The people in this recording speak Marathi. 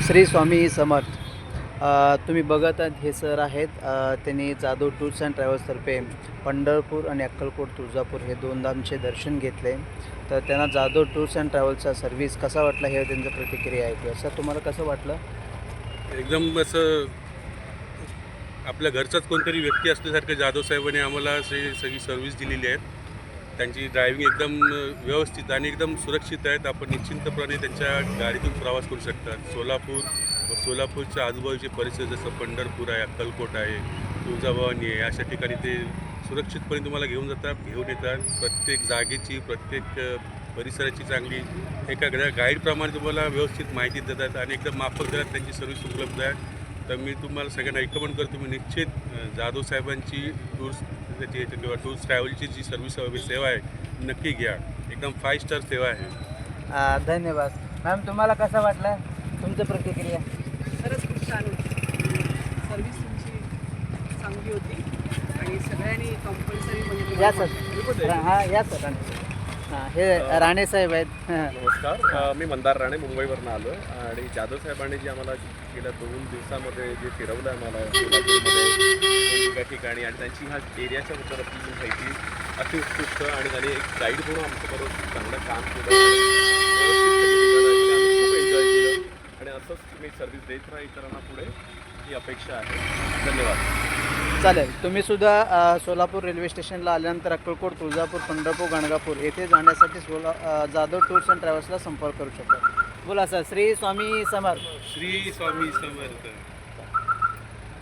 श्री स्वामी समर्थ. तुम्ही बघत आहात हे सर आहेत. त्यांनी जाधव टूर्स अँड ट्रॅव्हल्सतर्फे पंढरपूर आणि अक्कलकोट तुळजापूर हे दोन धामचे दर्शन घेतले. तर त्यांना जाधव टूर्स अँड ट्रॅव्हल्सचा सर्व्हिस कसा वाटला हे त्यांचं प्रतिक्रिया आहे. सर तुम्हाला कसं वाटलं? एकदम असं आपल्या घरचाच कोणतरी व्यक्ती असल्यासारखं जाधव साहेबांनी आम्हाला सगळी सर्व्हिस दिलेली आहे. त्यांची ड्रायव्हिंग एकदम व्यवस्थित आणि एकदम सुरक्षित आहेत. आपण निश्चिंतपणे त्यांच्या गाडीतून प्रवास करू शकतात. सोलापूरच्या आजूबाजूचे परिसर जसं पंढरपूर आहे, अक्कलकोट आहे, तुळजाभवानी आहे, अशा ठिकाणी ते सुरक्षितपणे तुम्हाला घेऊन येतात. प्रत्येक जागेची, प्रत्येक परिसराची चांगली एका गाईडप्रमाणे तुम्हाला व्यवस्थित माहिती देतात आणि एकदम माफक दरात त्यांची सर्व्हिस उपलब्ध आहे. तर मी तुम्हाला सगळ्यांना रिकमेंड करतो, तुम्ही निश्चित जाधव साहेबांची किंवा टूर्स ट्रॅव्हलची जी सेवा आहे नक्की घ्या. एकदम 5 स्टार सेवा आहे. धन्यवाद. मॅम तुम्हाला कसं वाटलं? तुमचं प्रतिक्रिया? खरंच खूप छान होती. सर्व्हिस तुमची चांगली होती आणि सगळ्यांनी कंपल्सरी म्हणजे या सर. हां या सर. हां हे राणे साहेब आहेत. नमस्कार, मी मंदार राणे मुंबईवरून आलो आहे आणि जाधव साहेबांनी जे आम्हाला गेल्या 2 दिवसामध्ये जे फिरवलं आम्हाला वेगवेगळ्या ठिकाणी आणि त्यांची ह्या एरियाच्या बद्दल आपली माहिती अति उत्कृष्ट आणि त्यांनी एक गाईड म्हणून आमच्याबरोबर चांगलं काम केलं आणि खूप एन्जॉय केलं आणि असंच तुम्ही सर्व्हिस देत राहा इतरांना पुढे ही अपेक्षा आहे. धन्यवाद. चालेल. तुम्ही सुद्धा सोलापूर रेल्वे स्टेशनला आल्यानंतर अक्कलकोट, तुळजापूर, पंढरपूर, गाणगापूर येथे जाण्यासाठी जाधव टूर्स अँड ट्रॅव्हल्सला संपर्क करू शकता. बोला सर. श्री स्वामी समर्थ. श्री स्वामी समर्थ.